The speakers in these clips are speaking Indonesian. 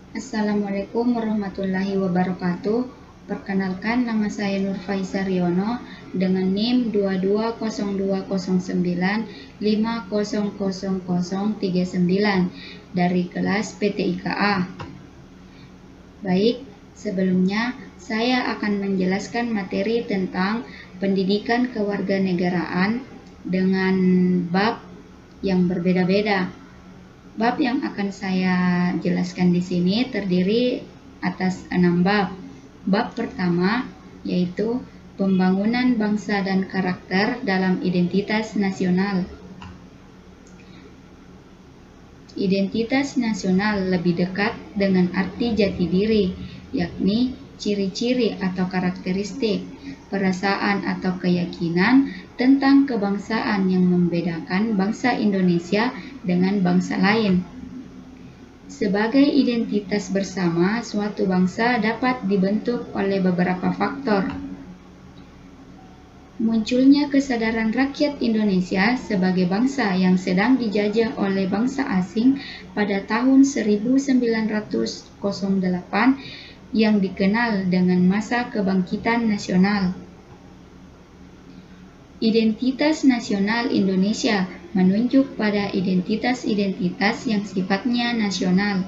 Assalamualaikum warahmatullahi wabarakatuh. Perkenalkan, nama saya Nurfaiza Riono dengan NIM 220209500039 dari kelas PTIKA. Baik, sebelumnya saya akan menjelaskan materi tentang pendidikan kewarganegaraan dengan bab yang berbeda-beda. Bab yang akan saya jelaskan di sini terdiri atas 6 bab. Bab pertama yaitu pembangunan bangsa dan karakter dalam identitas nasional. Identitas nasional lebih dekat dengan arti jati diri, yakni ciri-ciri atau karakteristik, perasaan atau keyakinan tentang kebangsaan yang membedakan bangsa Indonesia dengan bangsa lain. Sebagai identitas bersama, suatu bangsa dapat dibentuk oleh beberapa faktor. Munculnya kesadaran rakyat Indonesia sebagai bangsa yang sedang dijajah oleh bangsa asing pada tahun 1908 yang dikenal dengan masa kebangkitan nasional. Identitas nasional Indonesia menunjuk pada identitas-identitas yang sifatnya nasional.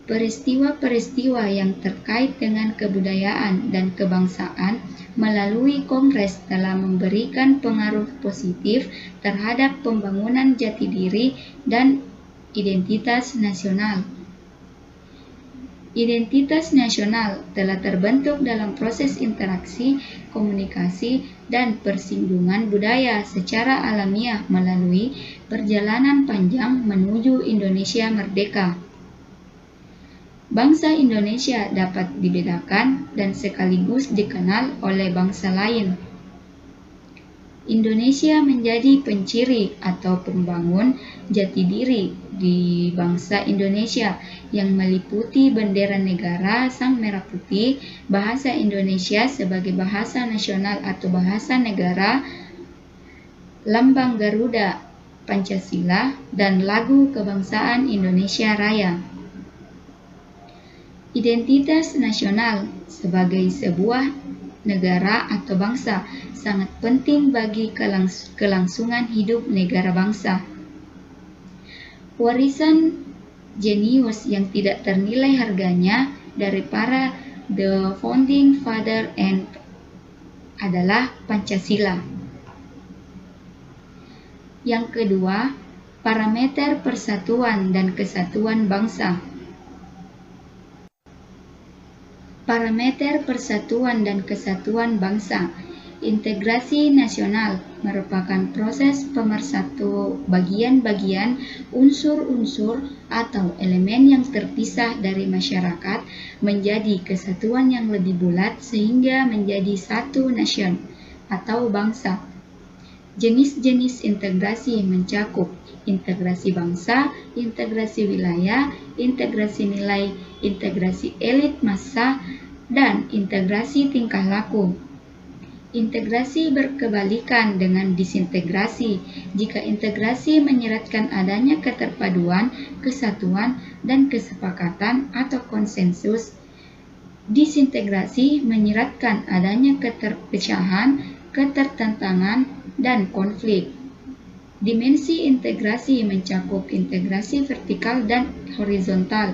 Peristiwa-peristiwa yang terkait dengan kebudayaan dan kebangsaan melalui Kongres telah memberikan pengaruh positif terhadap pembangunan jati diri dan identitas nasional. Identitas nasional telah terbentuk dalam proses interaksi, komunikasi, dan persinggungan budaya secara alamiah melalui perjalanan panjang menuju Indonesia merdeka. Bangsa Indonesia dapat dibedakan dan sekaligus dikenal oleh bangsa lain. Indonesia menjadi penciri atau pembangun jati diri di bangsa Indonesia yang meliputi bendera negara sang merah putih, bahasa Indonesia sebagai bahasa nasional atau bahasa negara, lambang Garuda, Pancasila, dan lagu kebangsaan Indonesia Raya. Identitas nasional sebagai sebuah negara atau bangsa sangat penting bagi kelangsungan hidup negara bangsa. Warisan jenius yang tidak ternilai harganya dari para the founding father adalah Pancasila. Yang kedua, parameter persatuan dan kesatuan bangsa. Parameter persatuan dan kesatuan bangsa. Integrasi nasional merupakan proses pemersatu bagian-bagian, unsur-unsur, atau elemen yang terpisah dari masyarakat menjadi kesatuan yang lebih bulat sehingga menjadi satu nation atau bangsa. Jenis-jenis integrasi mencakup integrasi bangsa, integrasi wilayah, integrasi nilai, integrasi elit massa, dan integrasi tingkah laku. Integrasi berkebalikan dengan disintegrasi. Jika integrasi menyeratkan adanya keterpaduan, kesatuan, dan kesepakatan atau konsensus, disintegrasi menyeratkan adanya keterpecahan, ketertentangan, dan konflik. Dimensi integrasi mencakup integrasi vertikal dan horizontal,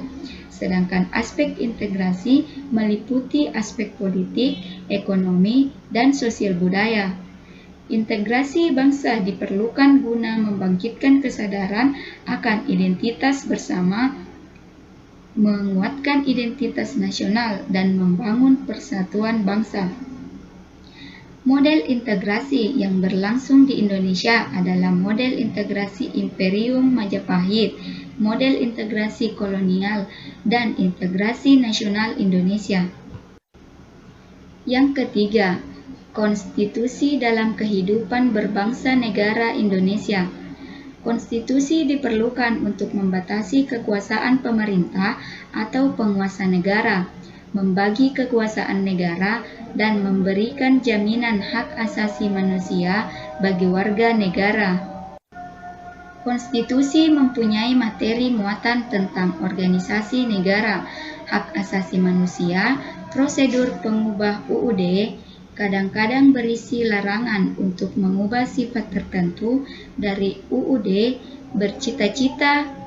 sedangkan aspek integrasi meliputi aspek politik, ekonomi, dan sosial budaya. Integrasi bangsa diperlukan guna membangkitkan kesadaran akan identitas bersama, menguatkan identitas nasional, dan membangun persatuan bangsa. Model integrasi yang berlangsung di Indonesia adalah model integrasi Imperium Majapahit, model integrasi kolonial, dan integrasi nasional Indonesia. Yang ketiga, konstitusi dalam kehidupan berbangsa negara Indonesia. Konstitusi diperlukan untuk membatasi kekuasaan pemerintah atau penguasa negara, membagi kekuasaan negara, dan memberikan jaminan hak asasi manusia bagi warga negara. Konstitusi mempunyai materi muatan tentang organisasi negara, hak asasi manusia, prosedur pengubah UUD, kadang-kadang berisi larangan untuk mengubah sifat tertentu dari UUD, bercita-cita,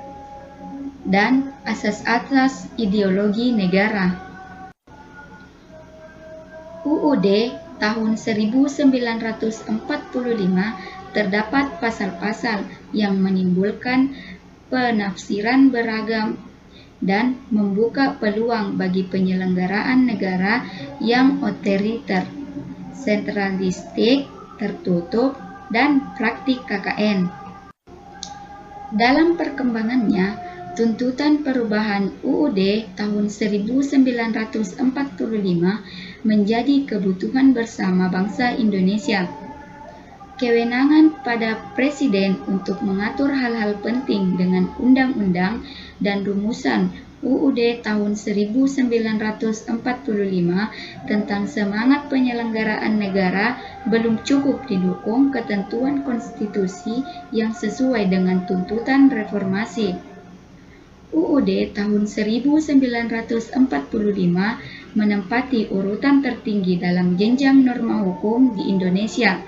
dan asas-asas ideologi negara. UUD tahun 1945 terdapat pasal-pasal yang menimbulkan penafsiran beragam dan membuka peluang bagi penyelenggaraan negara yang otoriter, sentralistik, tertutup, dan praktik KKN. Dalam perkembangannya, tuntutan perubahan UUD tahun 1945 menjadi kebutuhan bersama bangsa Indonesia. Kewenangan pada Presiden untuk mengatur hal-hal penting dengan undang-undang dan rumusan UUD tahun 1945 tentang semangat penyelenggaraan negara belum cukup didukung ketentuan konstitusi yang sesuai dengan tuntutan reformasi. UUD tahun 1945 menempati urutan tertinggi dalam jenjang norma hukum di Indonesia.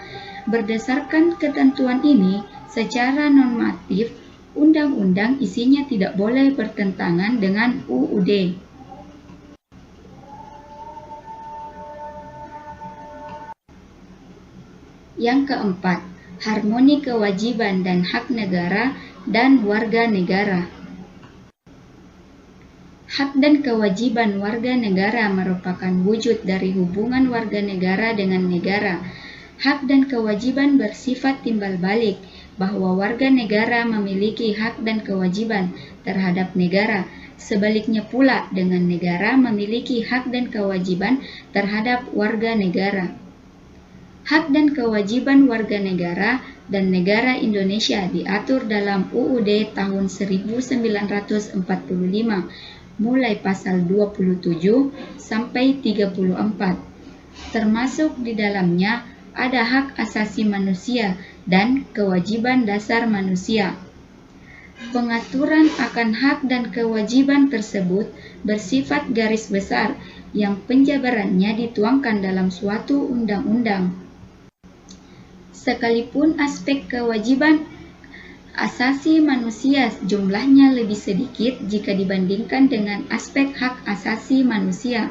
Berdasarkan ketentuan ini, secara normatif, undang-undang isinya tidak boleh bertentangan dengan UUD. Yang keempat, harmoni kewajiban dan hak negara dan warga negara. Hak dan kewajiban warga negara merupakan wujud dari hubungan warga negara dengan negara. Hak dan kewajiban bersifat timbal balik, bahwa warga negara memiliki hak dan kewajiban terhadap negara. Sebaliknya pula dengan negara memiliki hak dan kewajiban terhadap warga negara. Hak dan kewajiban warga negara dan negara Indonesia diatur dalam UUD tahun 1945, mulai pasal 27 sampai 34. Termasuk di dalamnya ada hak asasi manusia dan kewajiban dasar manusia. Pengaturan akan hak dan kewajiban tersebut bersifat garis besar yang penjabarannya dituangkan dalam suatu undang-undang. Sekalipun aspek kewajiban asasi manusia jumlahnya lebih sedikit jika dibandingkan dengan aspek hak asasi manusia,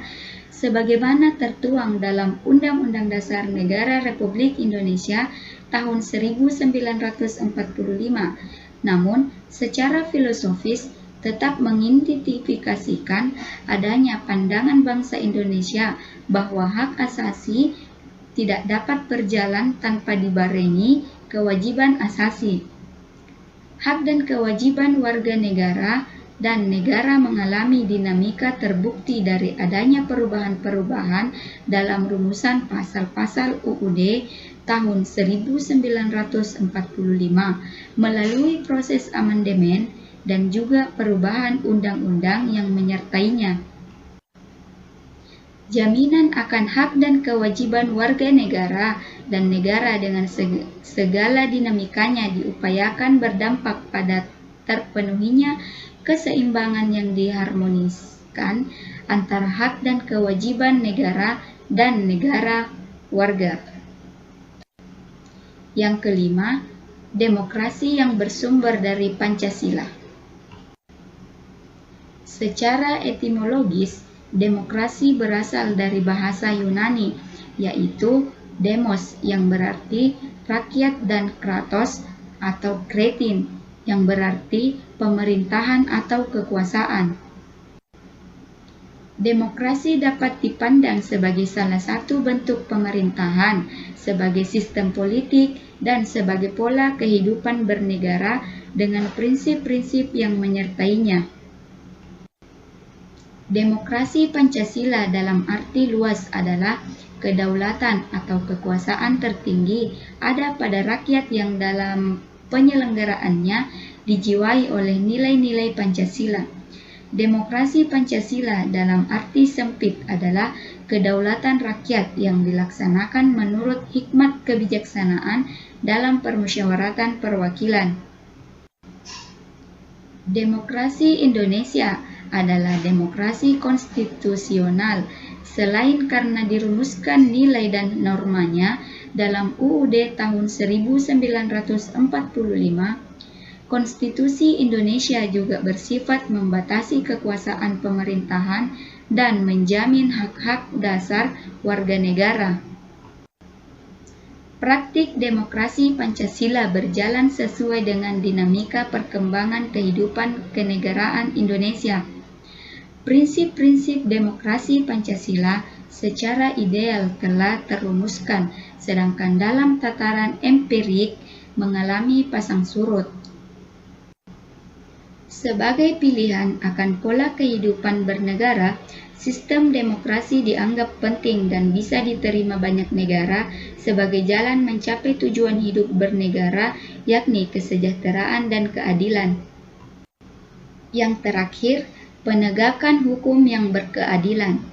sebagaimana tertuang dalam Undang-Undang Dasar Negara Republik Indonesia tahun 1945. Namun, secara filosofis tetap mengidentifikasikan adanya pandangan bangsa Indonesia bahwa hak asasi tidak dapat berjalan tanpa dibarengi kewajiban asasi. Hak dan kewajiban warga negara dan negara mengalami dinamika terbukti dari adanya perubahan-perubahan dalam rumusan pasal-pasal UUD tahun 1945 melalui proses amandemen dan juga perubahan undang-undang yang menyertainya. Jaminan akan hak dan kewajiban warga negara dan negara dengan segala dinamikanya diupayakan berdampak pada terpenuhinya keseimbangan yang diharmoniskan antara hak dan kewajiban negara dan negara warga. Yang kelima, demokrasi yang bersumber dari Pancasila. Secara etimologis, demokrasi berasal dari bahasa Yunani, yaitu demos yang berarti rakyat dan kratos atau kretin yang berarti pemerintahan atau kekuasaan. Demokrasi dapat dipandang sebagai salah satu bentuk pemerintahan, sebagai sistem politik, dan sebagai pola kehidupan bernegara dengan prinsip-prinsip yang menyertainya. Demokrasi Pancasila dalam arti luas adalah kedaulatan atau kekuasaan tertinggi ada pada rakyat yang dalam penyelenggaraannya dijiwai oleh nilai-nilai Pancasila. Demokrasi Pancasila dalam arti sempit adalah kedaulatan rakyat yang dilaksanakan menurut hikmat kebijaksanaan dalam permusyawaratan perwakilan. Demokrasi Indonesia adalah demokrasi konstitusional. Selain karena dirumuskan nilai dan normanya dalam UUD tahun 1945, Konstitusi Indonesia juga bersifat membatasi kekuasaan pemerintahan dan menjamin hak-hak dasar warga negara. Praktik demokrasi Pancasila berjalan sesuai dengan dinamika perkembangan kehidupan kenegaraan Indonesia. Prinsip-prinsip demokrasi Pancasila secara ideal telah terumuskan, sedangkan dalam tataran empirik mengalami pasang surut. Sebagai pilihan akan pola kehidupan bernegara, sistem demokrasi dianggap penting dan bisa diterima banyak negara sebagai jalan mencapai tujuan hidup bernegara, yakni kesejahteraan dan keadilan. Yang terakhir, penegakan hukum yang berkeadilan.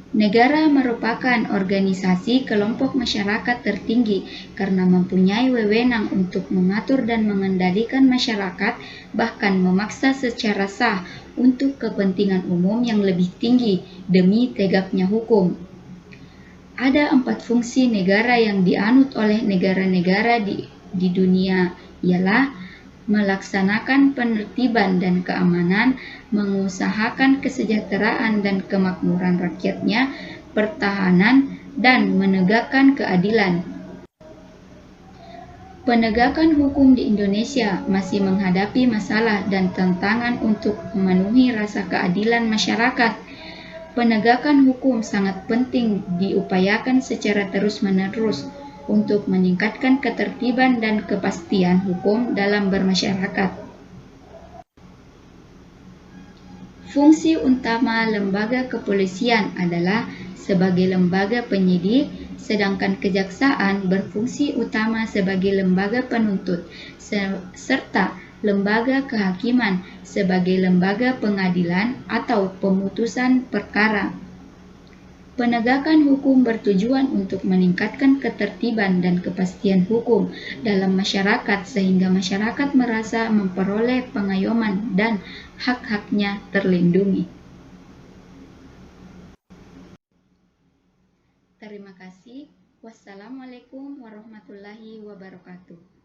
Negara merupakan organisasi kelompok masyarakat tertinggi karena mempunyai wewenang untuk mengatur dan mengendalikan masyarakat, bahkan memaksa secara sah untuk kepentingan umum yang lebih tinggi demi tegaknya hukum. Ada 4 fungsi negara yang dianut oleh negara-negara di dunia, ialah melaksanakan penertiban dan keamanan, mengusahakan kesejahteraan dan kemakmuran rakyatnya, pertahanan, dan menegakkan keadilan. Penegakan hukum di Indonesia masih menghadapi masalah dan tantangan untuk memenuhi rasa keadilan masyarakat. Penegakan hukum sangat penting diupayakan secara terus-menerus untuk meningkatkan ketertiban dan kepastian hukum dalam bermasyarakat. Fungsi utama lembaga kepolisian adalah sebagai lembaga penyidik, sedangkan kejaksaan berfungsi utama sebagai lembaga penuntut, serta lembaga kehakiman sebagai lembaga pengadilan atau pemutusan perkara. Penegakan hukum bertujuan untuk meningkatkan ketertiban dan kepastian hukum dalam masyarakat sehingga masyarakat merasa memperoleh pengayoman dan hak-haknya terlindungi. Terima kasih. Wassalamualaikum warahmatullahi wabarakatuh.